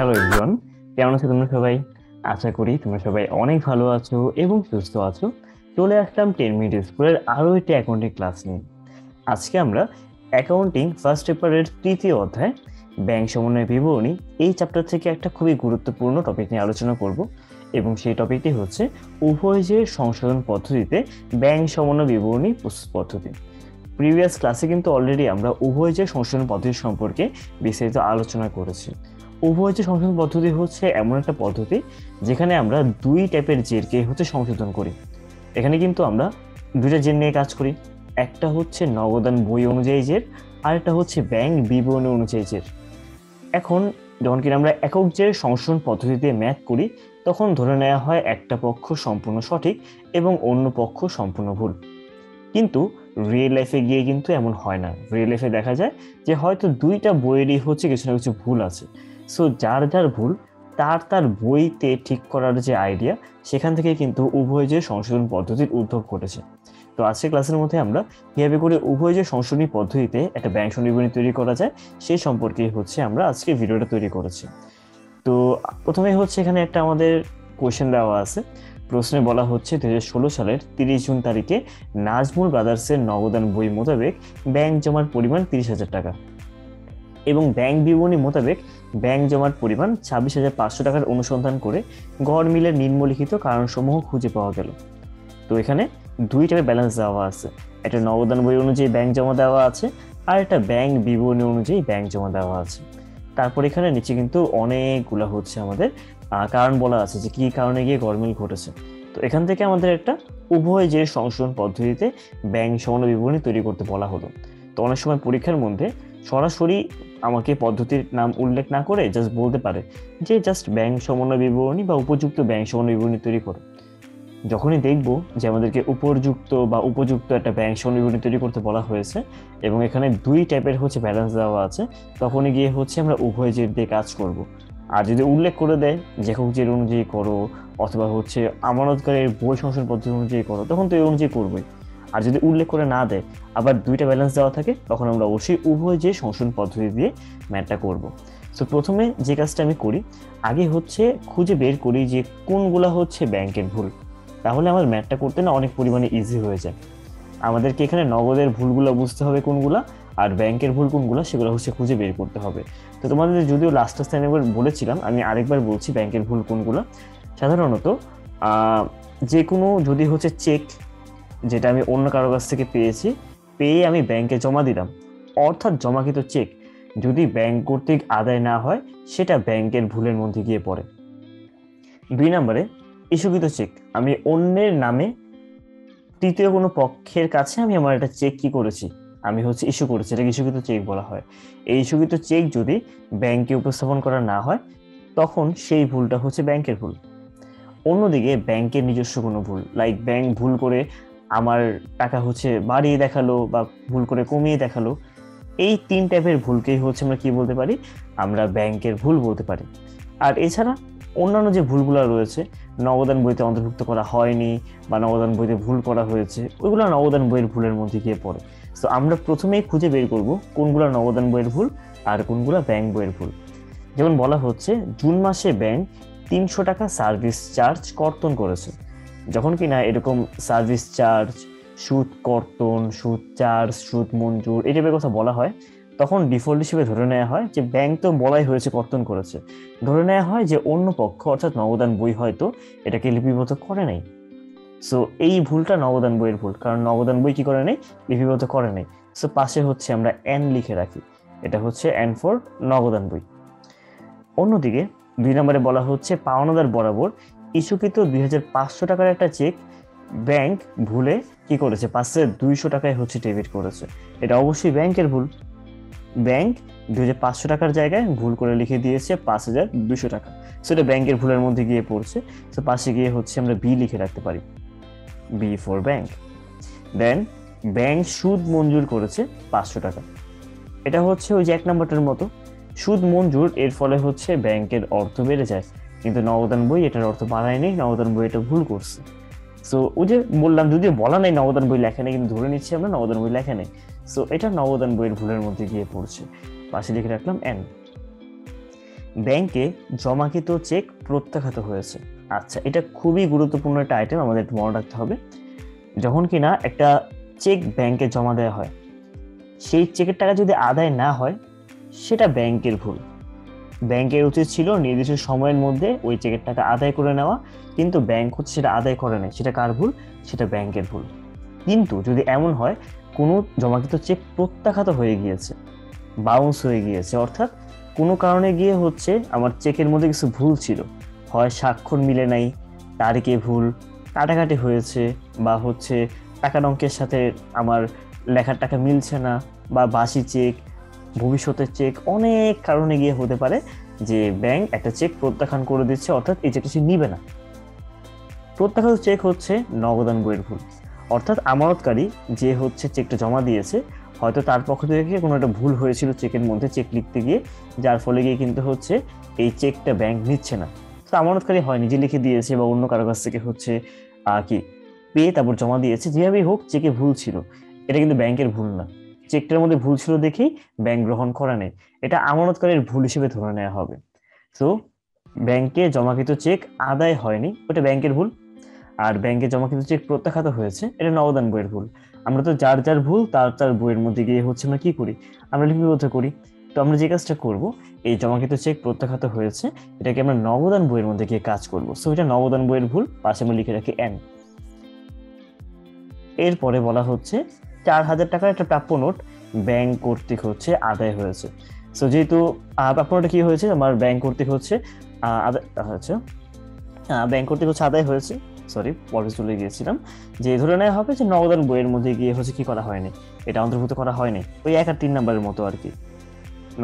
Hello everyone, কেমন আছো তোমরা সবাই? আশা করি তোমরা সবাই অনেক ভালো আছো এবং সুস্থ আছো। চলে আসলাম 10 মিনিট স্কুলের আরো একটি অ্যাকাউন্টিং ক্লাস নিয়ে। আজকে আমরা অ্যাকাউন্টিং ফার্স্ট পেপারের তৃতীয় অধ্যায় ব্যাংক সমন্বয় বিবরণী এই চ্যাপ্টার থেকে একটা খুবই গুরুত্বপূর্ণ টপিক নিয়ে আলোচনা করব, এবং সেই টপিকটি হচ্ছে উভয়ের সংশোধন পদ্ধতিতে ব্যাংক সমন্বয় বিবরণী প্রস্তুত পদ্ধতি। প্রিভিয়াস ক্লাসে কিন্তু অলরেডি আমরা উভয়ের সংশোধন পদ্ধতি সম্পর্কে বিস্তারিত আলোচনা করেছি। উভয়ের সংশোধন পদ্ধতি হচ্ছে এমন একটা পদ্ধতি যেখানে আমরা দুই টাইপের জেরকে সংশোধন করি। এখানে কিন্তু আমরা দুইটা জের নিয়ে কাজ করি, একটা হচ্ছে নগদান বই অনুযায়ী জের, আর একটা হচ্ছে ব্যাংক বিবরণী অনুযায়ী জের। এখন যখন কিনা আমরা একক জের সংশোধন পদ্ধতিতে ম্যাথ করি, তখন ধরে নেওয়া হয় একটা পক্ষ সম্পূর্ণ সঠিক এবং অন্য পক্ষ সম্পূর্ণ ভুল। কিন্তু রিয়েল লাইফে গিয়ে কিন্তু এমন হয় না। রিয়েল লাইফে দেখা যায় যে হয়তো দুইটা বইয়েরই কিছু না কিছু ভুল আছে। সো যার যার ভুল তার তার বইতে ঠিক করার যে আইডিয়া, সেখান থেকে কিন্তু উভয় যে সংশোধন পদ্ধতির উদ্ভব ঘটেছে। তো আজকের ক্লাসের মধ্যে আমরা কিভাবে করে উভয় যে সংশোধনী পদ্ধতিতে একটা ব্যাংক বিবরণী তৈরি করা যায় সেই সম্পর্কে আমরা আজকে ভিডিওটা তৈরি করেছি। তো প্রথমে এখানে একটা আমাদের কোয়েশ্চেন দেওয়া আছে। প্রশ্নে বলা হচ্ছে 2016 সালের 30 জুন তারিখে নাজমুল ব্রাদার্সের নগদান বই মোতাবেক ব্যাংক জমার পরিমাণ 30,000 টাকা এবং ব্যাংক বিবরণী মোতাবেক ব্যাংক জমার পরিমাণ 26,500 টাকার অনুসন্ধান করে গড় মিলের নিম্নলিখিত কারণসমূহ খুঁজে পাওয়া গেল। তো এখানে দুই টাইপের ব্যালেন্স দেওয়া আছে, একটা নগদান বই অনুযায়ী ব্যাংক জমা দেওয়া আছে, আর একটা ব্যাংক বিবরণী অনুযায়ী ব্যাংক জমা দেওয়া আছে। তারপর এখানে নিচে কিন্তু অনেকগুলো আমাদের কারণ বলা আছে যে কি কারণে গিয়ে গরমিল ঘটেছে। তো এখান থেকে আমাদের একটা উভয় যে সংশোধন পদ্ধতিতে ব্যাংক সমন্বয় বিবরণী তৈরি করতে বলা হলো। তো অনেক সময় পরীক্ষার মধ্যে সরাসরি আমাকে পদ্ধতির নাম উল্লেখ না করে জাস্ট বলতে পারে যে জাস্ট ব্যাংক সমন্বয় বিবরণী বা উপযুক্ত ব্যাংক সমন্বয় বিবরণী তৈরি করো। যখনই দেখবো যে আমাদেরকে উপযুক্ত একটা ব্যাংক সমন্বয় বিবরণী তৈরি করতে বলা হয়েছে এবং এখানে দুই টাইপের ব্যালেন্স দেওয়া আছে, তখনই গিয়ে আমরা উভয় জের দিয়ে কাজ করব। আর যদি উল্লেখ করে দেয় যে একক জের অনুযায়ী করো অথবা আমানতকারীর বই সংশোধন পদ্ধতি অনুযায়ী করো, তখন তো এই অনুযায়ী করবোই। আর যদি উল্লেখ করে না দেয়, আবার দুইটা ব্যালেন্স দেওয়া থাকে, তখন আমরা অবশ্যই উভয় যে সংশোধন পদ্ধতি দিয়ে ম্যাথটা করব। তো প্রথমে যে কাজটা আমি করি, আগে খুঁজে বের করি যে কোনগুলা ব্যাংকের ভুল। তাহলে আমার ম্যাথটা করতে না অনেক পরিমাণে ইজি হয়ে যায়। আমাদেরকে এখানে নগদের ভুলগুলো বুঝতে হবে কোনগুলা, আর ব্যাংকের ভুল কোনগুলো সেগুলো খুঁজে বের করতে হবে। তো তোমাদের যদিও লাস্ট টাইম একবার বলেছিলাম, আমি আরেকবার বলছি ব্যাংকের ভুল কোনগুলো। সাধারণত যে কোনো যদি চেক যেটা আমি অন্য কারো কাছ থেকে পেয়ে আমি ব্যাংকে জমা দিলাম, অর্থাৎ জমাকৃত চেক যদি ব্যাংক কর্তৃক আদায় না হয়, সেটা ব্যাংকের ভুলের মধ্যে গিয়ে পড়ে। 2 নম্বরে ইস্যুকৃত চেক, আমি অন্যের নামে তৃতীয় কোনো পক্ষের কাছে আমি আমার একটা চেক কি করেছি, আমি ইস্যু করেছি, এটাকে ইস্যুকৃত চেক বলা হয়। এই ইস্যুকৃত চেক যদি ব্যাংকে উপস্থাপন করা না হয়, তখন সেই ভুলটা ব্যাংকের ভুল। অন্যদিকে ব্যাংকের নিজস্ব কোনো ভুল, লাইক ব্যাংক ভুল করে আমার টাকা বাড়িয়ে দেখালো বা ভুল করে কমিয়ে দেখালো, এই 3 টাইপের ভুলকেই আমরা কি বলতে পারি, আমরা ব্যাংকের ভুল বলতে পারি। আর এছাড়া অন্যান্য যে ভুলগুলো রয়েছে, নগদান বইতে অন্তর্ভুক্ত করা হয়নি বা নগদান বইতে ভুল করা হয়েছে, ওইগুলো নগদান বইয়ের ভুলের মধ্যে গিয়ে পড়ে। তো আমরা প্রথমেই খুঁজে বের করব কোনগুলো নগদান বইয়ের ভুল আর কোনগুলো ব্যাংক বইয়ের ভুল। যেমন বলা হচ্ছে জুন মাসে ব্যাংক 300 টাকা সার্ভিস চার্জ কর্তন করেছে। যখন কিনা এরকম সার্ভিস চার্জ, সুদ কর্তন, সুদ চার্জ, সুদ মঞ্জুর এই টাইপের কথা বলা হয়, তখন ডিফল্ট হিসেবে ধরে নেওয়া হয় যে ব্যাংক তো বলাই হয়েছে কর্তন করেছে, ধরে নেওয়া হয় যে অন্য পক্ষ অর্থাৎ নগদান বই হয়তো এটাকে লিপিবদ্ধ করে নাই। সো এই ভুলটা নগদান বইয়ের ভুল, কারণ নগদান বই কি করে নাই, লিপিবদ্ধ করে নাই। সো পাশে আমরা এন লিখে রাখি, এটা এন ফর নগদান বই। অন্যদিকে 2 নম্বরে বলা হচ্ছে পাওনাদার বরাবর ইস্যুকৃত 2,500 টাকার একটা চেক ব্যাংক ভুলে কি করেছে, 5,200 টাকায় ডেবিট করেছে। এটা অবশ্যই ব্যাংকের ভুল। ব্যাংক 2,500 টাকার জায়গায় ভুল করে লিখে দিয়েছে 5,200 টাকা, সেটা ব্যাংকের ভুলের মধ্যে গিয়ে পড়ছে। তো পাশে গিয়ে আমরা বি লিখে রাখতে পারি, B for bank. Then bank সুদ মঞ্জুর করেছে 500 টাকা, এটা ওই যে 1 নম্বরটার মতো, সুদ মঞ্জুর এর ফলে ব্যাংকের অর্থ বেড়ে যায়, কিন্তু নগদান বই এটার অর্থ বাড়ায়নি, নগদান বই এটা ভুল করছে। সো ওই যে বললাম, যদিও বলা নাই নগদান বই লেখা নেই, কিন্তু ধরে নিচ্ছি আমরা নগদান বই লেখা নেই। সো এটা নগদান বইয়ের ভুলের মধ্যে গিয়ে পড়ছে, পাশে লিখে রাখলাম এন। ব্যাংকে জমাকৃত চেক প্রত্যাখ্যাত হয়েছে। আচ্ছা, এটা খুবই গুরুত্বপূর্ণ একটা আইটেম, আমাদের একটু মনে রাখতে হবে। যখন কিনা একটা চেক ব্যাংকে জমা দেওয়া হয়, সেই চেকের টাকা যদি আদায় না হয়, সেটা ব্যাংকের ভুল। ব্যাংকের উচিত ছিল নির্দিষ্ট সময়ের মধ্যে ওই চেকের টাকা আদায় করে নেওয়া, কিন্তু ব্যাংক হচ্ছে সেটা আদায় করে নেয়। সেটা কার ভুল? সেটা ব্যাংকের ভুল। কিন্তু যদি এমন হয় কোনো জমাকৃত চেক প্রত্যাখ্যাত হয়ে গিয়েছে, বাউন্স হয়ে গিয়েছে, অর্থাৎ কোনো কারণে গিয়ে হচ্ছে আমার চেকের মধ্যে কিছু ভুল ছিল, হয় স্বাক্ষর মিলে নাই, তারিখে ভুল, কাটাকাটি হয়েছে, বা হচ্ছে টাকার অঙ্কের সাথে আমার লেখার টাকা মিলছে না, বা বাসি চেক, ভবিষ্যতের চেক, অনেক কারণে গিয়ে হতে পারে যে ব্যাংক একটা চেক প্রত্যাখ্যান করে দিচ্ছে, অর্থাৎ এই চেকটা সে নিবে না। প্রত্যাখ্যাত চেক হচ্ছে নগদান বইয়ের ভুল, অর্থাৎ আমানতকারী যে হচ্ছে চেকটা জমা দিয়েছে, হয়তো তার পক্ষ থেকে কোনো একটা ভুল হয়েছিল চেকের মধ্যে, চেক লিখতে গিয়ে, যার ফলে গিয়ে কিন্তু হচ্ছে এই চেকটা ব্যাংক নিচ্ছে না। তো আমানতকারী হয় নিজে লিখে দিয়েছে বা অন্য কারো কাছ থেকে হচ্ছে কি পেয়ে তারপর জমা দিয়েছে, যেভাবেই হোক চেকে ভুল ছিল, এটা কিন্তু ব্যাংকের ভুল না। চেকটার মধ্যে ভুল ছিল দেখেই ব্যাংক গ্রহণ করা নেই, এটা আমানতকারীর ভুল হিসেবে ধরে নেওয়া হবে। তো ব্যাংকে জমাকৃত চেক আদায় হয়নি, ওটা ব্যাংকের ভুল। আর ব্যাংকে জমাকৃত চেক প্রত্যাখ্যাত হয়েছে, এটা নগদান বইয়ের ভুল। আমরা তো যার যার ভুল তার তার বইয়ের মধ্যে গিয়ে হচ্ছে আমরা কি করি? আমরা লিপিবদ্ধ করি। তো আমরা যে কাজটা করব, এই জমাকৃত চেক প্রত্যাখ্যাত হয়েছে, এটাকে আমরা নগদান বইয়ের মধ্যে গিয়ে কাজ করব। সো এটা নগদান বইয়ের ভুল, পাশে আমরা লিখে রাখি এন। এরপরে বলা হচ্ছে 4,000 টাকার একটা প্রাপ্য নোট ব্যাংক কর্তৃক হচ্ছে আদায় হয়েছে। সো যেহেতু প্রাপ্য নোটটা কি হয়েছে, আমার ব্যাংক কর্তৃক হচ্ছে আচ্ছা ব্যাংক কর্তৃক হচ্ছে আদায় হয়েছে, সরি পরে চলে গিয়েছিলাম, যে ধরে নেওয়া হবে যে নগদান বইয়ের মধ্যে গিয়ে হচ্ছে কি করা হয়নি, এটা অন্তর্ভুক্ত করা হয়নি, ওই 1 আর 3 নাম্বারের মতো আর কি।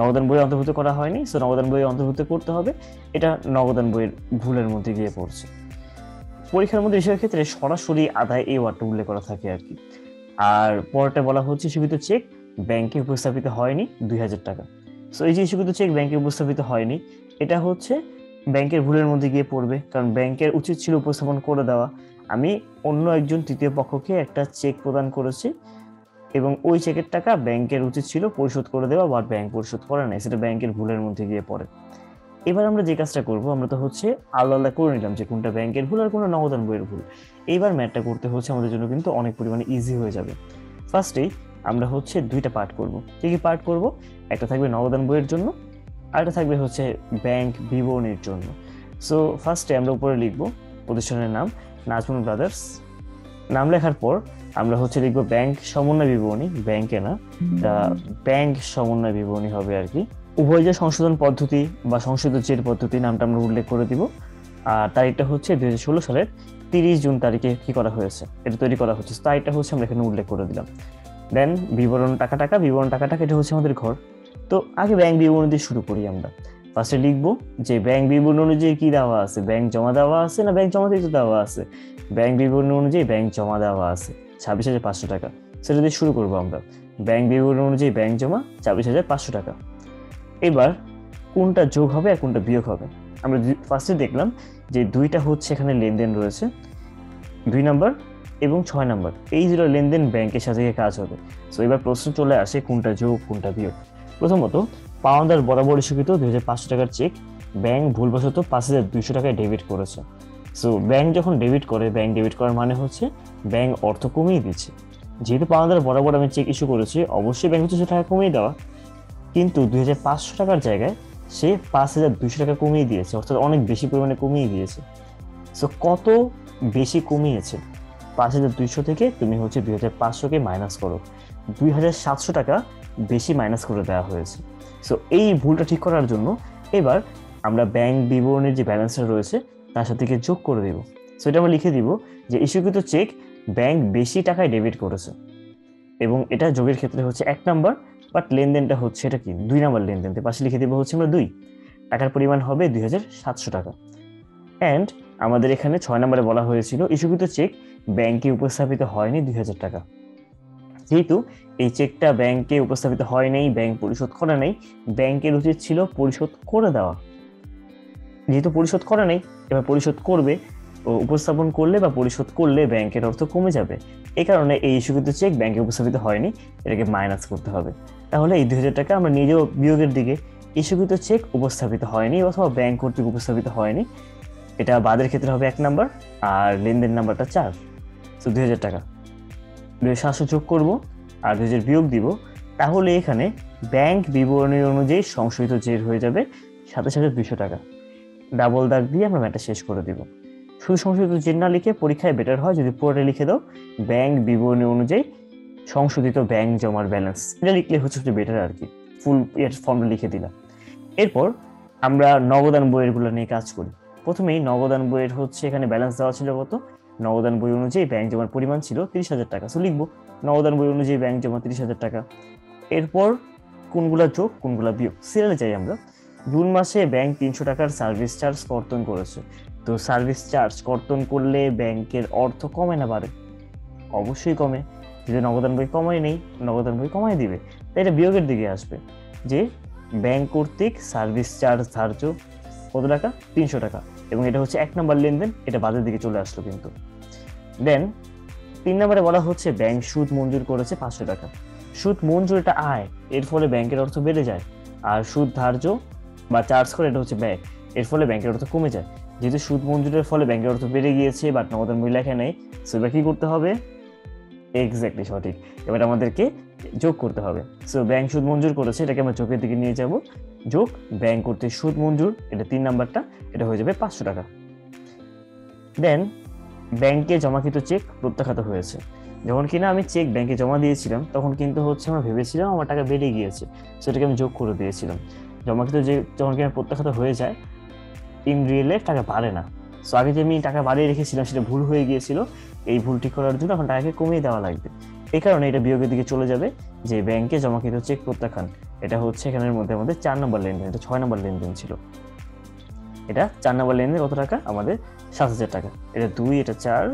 নগদান বই অন্তর্ভুক্ত করা হয়নি, সো নগদান বই অন্তর্ভুক্ত করতে হবে, এটা নগদান বইয়ের ভুলের মধ্যে গিয়ে পড়ছে। পরীক্ষার মধ্যে বিষয়ের ক্ষেত্রে সরাসরি আদায় এই ওয়ার্ডটা উল্লেখ করা থাকে আর কি। আর পরেরটা বলা হচ্ছে ইস্যুকৃত চেক ব্যাংকে উপস্থাপিত হয়নি 2,000 টাকা। সো এই যে ইস্যুকৃত চেক ব্যাংকে উপস্থাপিত হয়নি, এটা হচ্ছে ব্যাংকের ভুলের মধ্যে গিয়ে পড়বে, কারণ ব্যাংকের উচিত ছিল উপস্থাপন করে দেওয়া। আমি অন্য একজন তৃতীয় পক্ষকে একটা চেক প্রদান করেছি, এবং ওই চেকের টাকা ব্যাংকের উচিত ছিল পরিশোধ করে দেওয়া, বা ব্যাংক পরিশোধ করে নাই, সেটা ব্যাংকের ভুলের মধ্যে গিয়ে পড়ে। এবার আমরা যে কাজটা করব, আমরা তো হচ্ছে আলাদা আলাদা করে নিলাম যে কোনটা ব্যাংকের ভুল আর কোনটা নগদান বইয়ের ভুল। এইবার ম্যাথটা করতে হচ্ছে আমাদের জন্য কিন্তু অনেক পরিমাণে ইজি হয়ে যাবে। ফার্স্টেই আমরা হচ্ছে 2টা পার্ট করব। কি কি পার্ট করব? একটা থাকবে নগদান বইয়ের জন্য, আর একটা থাকবে হচ্ছে ব্যাংক বিবরণীর জন্য। সো ফার্স্টে আমরা উপরে লিখব প্রতিষ্ঠানের নাম নাজমুল ব্রাদার্স। নাম লেখার পর আমরা হচ্ছে লিখবো ব্যাংক সমন্বয় বিবরণী, ব্যাংকে না, ব্যাংক সমন্বয় বিবরণী হবে আর কি। উভয় যে সংশোধন পদ্ধতি বা সংশোধিত জের পদ্ধতি, নামটা আমরা উল্লেখ করে দিব। আর তারিখটা হচ্ছে 2016 সালের 30 জুন তারিখে কি করা হয়েছে, এটা তৈরি করা হচ্ছে, তারিখটা হচ্ছে আমরা এখানে উল্লেখ করে দিলাম। দেন বিবরণ টাকা, বিবরণ টাকা, এটা হচ্ছে আমাদের ঘর। তো আগে ব্যাংক বিবরণী দিয়ে শুরু করি আমরা। ফার্স্টে লিখবো যে ব্যাংক বিবরণী অনুযায়ী কি দেওয়া আছে, ব্যাংক জমা দেওয়া আছে না ব্যাংক জমা দিতে দেওয়া আছে। ব্যাংক বিবরণী অনুযায়ী ব্যাংক জমা দেওয়া আছে 26,500 টাকা, সেটা দিয়ে শুরু করবো আমরা। ব্যাংক বিবরণী অনুযায়ী ব্যাংক জমা 26,500 টাকা। এবার কোনটা যোগ হবে আর কোনটা বিয়োগ হবে, আমরা ফার্স্টে দেখলাম যে 2টা হচ্ছে এখানে লেনদেন রয়েছে, 2 নাম্বার এবং 6 নাম্বার, এই 2টা লেনদেন ব্যাংকের সাথে কাজ হবে। সো এবার প্রশ্ন চলে আসে কোনটা যোগ কোনটা বিয়োগ। প্রথমত পাওনাদার বরাবর ইস্যুকৃত 2,500 টাকার চেক ব্যাংক ভুলবশত 5,200 টাকায় ডেবিট করেছে। সো ব্যাংক যখন ডেবিট করে, ব্যাংক ডেবিট করার মানে হচ্ছে ব্যাংক অর্থ কমিয়ে দিচ্ছে। যেহেতু পাওনাদার বরাবর আমি চেক ইস্যু করেছি, অবশ্যই ব্যাংক হচ্ছে টাকা কমিয়ে দেওয়া, কিন্তু 2,500 টাকার জায়গায় সে 5,200 টাকা কমিয়ে দিয়েছে, অর্থাৎ অনেক বেশি পরিমাণে কমিয়ে দিয়েছে। সো কত বেশি কমিয়েছে? 5,200 থেকে তুমি হচ্ছে 2,500কে মাইনাস করো, 2,700 টাকা বেশি মাইনাস করে দেওয়া হয়েছে। সো এই ভুলটা ঠিক করার জন্য এবার আমরা ব্যাংক বিবরণীর যে ব্যালেন্সটা রয়েছে তার সাথে যোগ করে দেব। সো এটা আমরা লিখে দিব যে ইস্যুকৃত চেক ব্যাংক বেশি টাকায় ডেবিট করেছে, এবং এটা যোগের ক্ষেত্রে হচ্ছে 1 নাম্বার, বাট লেনদেনটা হচ্ছে এটা কি 2 নাম্বার লেনদেন, পাশে লিখে দেবো হচ্ছে আমরা 2, টাকার পরিমাণ হবে 2,700 টাকা। অ্যান্ড আমাদের এখানে 6 নম্বরে বলা হয়েছিল ইস্যুকৃত চেক ব্যাংকে উপস্থাপিত হয়নি 2,000 টাকা। যেহেতু এই চেকটা ব্যাংকে উপস্থাপিত হয় নাই, ব্যাংক পরিশোধ করে নাই, ব্যাংকের উচিত ছিল পরিশোধ করে দেওয়া। যেহেতু পরিশোধ করে নাই, এবার পরিশোধ করবে, উপস্থাপন করলে বা পরিশোধ করলে ব্যাংকের অর্থ কমে যাবে। এই কারণে এই ইস্যুকৃত চেক ব্যাংকে উপস্থাপিত হয়নি, এটাকে মাইনাস করতে হবে। তাহলে এই 2,000 টাকা আমরা নিজেও বিয়োগের দিকে, ইস্যুকৃত চেক উপস্থাপিত হয়নি অথবা ব্যাংক কর্তৃক উপস্থাপিত হয়নি, এটা বাদের ক্ষেত্রে হবে 1 নাম্বার, আর লেনদেন নাম্বারটা 4। তো 2000 টাকা, 2700 যোগ করব আর 2000 বিয়োগ দিব, তাহলে এখানে ব্যাংক বিবরণী অনুযায়ী সংশোধিত জের হয়ে যাবে 27,200 টাকা। ডাবল দাগ দিয়ে আমরা ম্যাথটা শেষ করে দিব। শুধু সংশোধিত জের না লিখে পরীক্ষায় বেটার হয় যদি পুরোটা লিখে দাও ব্যাংক বিবরণী অনুযায়ী সংশোধিত ব্যাংক জমার ব্যালেন্স, এটা লিখলে হচ্ছে বেটার আর কি, ফুল ফর্মটা লিখে দিলাম। এরপর আমরা নগদান বইয়েরগুলো নিয়ে কাজ করি। প্রথমেই নগদান বইয়ের হচ্ছে এখানে ব্যালেন্স দেওয়া ছিল কত, নগদান বই অনুযায়ী ব্যাংক জমার পরিমাণ ছিল 30,000 টাকা। সো লিখবো নগদান বই অনুযায়ী ব্যাংক জমা 30,000 টাকা। এরপর কোনগুলা যোগ কোনগুলা বিয়োগ সিরিয়ালে যাই আমরা। জুন মাসে ব্যাংক 300 টাকার সার্ভিস চার্জ কর্তন করেছে। তো সার্ভিস চার্জ কর্তন করলে ব্যাংকের অর্থ কমে না বাড়ে? অবশ্যই কমে। যদি নগদান বই কমাই নেই, নগদান বই কমাই দিবে, তাই এটা বিয়োগের দিকে আসবে যে ব্যাংক কর্তৃক সার্ভিস চার্জ ধার্য কত টাকা, 300 টাকা, এবং এটা হচ্ছে 1 নাম্বার লেনদেন, এটা বাদের দিকে চলে আসলো কিন্তু। দেন 3 নম্বরে বলা হচ্ছে ব্যাংক সুদ মঞ্জুর করেছে 500 টাকা। সুদ মঞ্জুর এটা আয়, এর ফলে ব্যাংকের অর্থ বেড়ে যায়, আর সুদ ধার্য বা চার্জ করে এটা হচ্ছে ব্যয়, এর ফলে ব্যাংকের অর্থ কমে যায়। যেহেতু সুদ মঞ্জুরের ফলে ব্যাংকের অর্থ বেড়ে গিয়েছে বাট নগদান বই লেখা নেই, সো এবার কি করতে হবে, এক্স্যাক্টলি সঠিক, এবার আমাদেরকে যোগ করতে হবে। সো ব্যাংক সুদ মঞ্জুর করেছে, এটাকে আমরা যোগের দিকে নিয়ে যাব, যোগ ব্যাংক কর্তৃক সুদ মঞ্জুর, এটা 3 নাম্বারটা, এটা হয়ে যাবে 500 টাকা। দেন ব্যাংকে জমাকৃত চেক প্রত্যাখ্যাত হয়েছে। যখন কিনা আমি চেক ব্যাংকে জমা দিয়েছিলাম তখন কিন্তু হচ্ছে আমরা ভেবেছিলাম আমার টাকা বেড়ে গিয়েছে, সেটাকে আমি যোগ করে দিয়েছিলাম। জমাকৃত যে যখন কিনা প্রত্যাখ্যাত হয়ে যায়, ইন রিয়েলে টাকা বাড়ে না। সো আগে যে আমি টাকা বাড়িয়ে রেখেছিলাম সেটা ভুল হয়ে গিয়েছিল, এই ভুল ঠিক করার জন্য এখন টাকাকে কমিয়ে দেওয়া লাগবে। এই কারণে এটা বিয়োগের দিকে চলে যাবে যে ব্যাংকে জমাকৃত চেক প্রত্যাখ্যান, এটা হচ্ছে এখানের মধ্যে আমাদের 4 নম্বর লেনদেন, এটা 6 নম্বর লেনদেন ছিল। এটা 4 নম্বর লেনদেন কত টাকা, আমাদের 7,000 টাকা। এটা 2, এটা 4,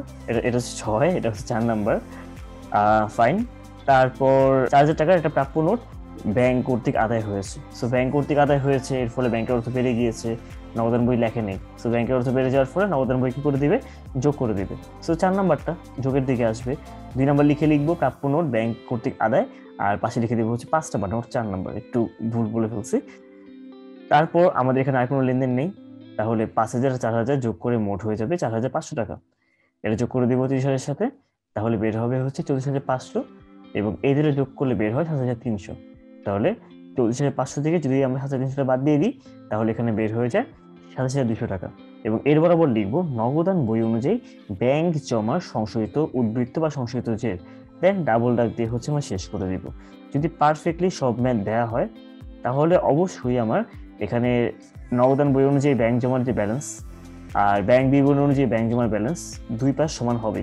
এটা হচ্ছে 6, এটা হচ্ছে 4 নাম্বার, ফাইন। তারপর 4,000 টাকার একটা প্রাপ্য নোট ব্যাংক কর্তৃক আদায় হয়েছে। সো ব্যাংক কর্তৃক আদায় হয়েছে, এর ফলে ব্যাংকের অর্থ বেড়ে গিয়েছে, নগদান বই লেখে নেই। সো ব্যাংকের অর্থ বেড়ে যাওয়ার ফলে নগদান বই কি করে দিবে, যোগ করে দিবে। সো 4 নাম্বারটা যোগের দিকে আসবে। 2 নাম্বার লিখে লিখবো প্রাপ্য নোট ব্যাংক কর্তৃক আদায়, আর পাশে লিখে দিব হচ্ছে 5 নাম্বার, নোট 4 নাম্বার, একটু ভুল বলে ফেলছি। তারপর আমাদের এখানে আর কোনো লেনদেন নেই, তাহলে 5,000 4,000 যোগ করে মোট হয়ে যাবে 4,500 টাকা। এটা যোগ করে দিব 30,000 সাথে, তাহলে বের হবে হচ্ছে 34,500, এবং এই দুটো যোগ করলে বের হয় 7,300। তাহলে 34,500 থেকে যদি আমরা 7,300 টাকা বাদ দিয়ে দিই তাহলে এখানে বের হয়ে যায় 7,200 টাকা। এবং এর বরাবর লিখবো নগদান বই অনুযায়ী ব্যাংক জমার সংশোধিত উদ্বৃত্ত বা সংশোধিত জের, দেন ডাবল দাগ দিয়ে হচ্ছে আমরা শেষ করে দিব। যদি পারফেক্টলি সব ম্যাথ দেওয়া হয় তাহলে অবশ্যই আমার এখানে নগদান বই অনুযায়ী ব্যাংক জমার যে ব্যালেন্স আর ব্যাংক বিবরণী অনুযায়ী ব্যাংক জমার ব্যালেন্স দুই পাশ সমান হবে।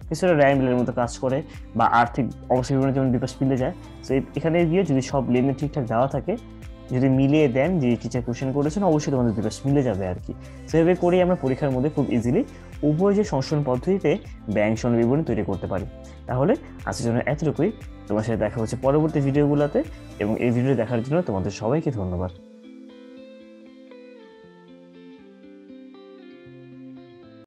কিছুটা র্যামিলের মতো কাজ করে, বা আর্থিক অবস্থা বিবরণী যেমন দুই পাশ মিলে যায়। সো এখানে গিয়ে যদি সব লেনদেন ঠিকঠাক দেওয়া থাকে, যদি মিলিয়ে দেন যে টিচার কোশ্চেন করেছেন, অবশ্যই তোমাদের দুই পাশ মিলে যাবে আর কি। সেভাবে করেই আমরা পরীক্ষার মধ্যে খুব ইজিলি উভয় যে সংশোধন পদ্ধতিতে ব্যাংক সনদ বিবরণী তৈরি করতে পারি। তাহলে আজকের জন্য এতটুকুই, তোমার সাথে দেখা হচ্ছে পরবর্তী ভিডিওগুলোতে, এবং এই ভিডিও দেখার জন্য তোমাদের সবাইকে ধন্যবাদ।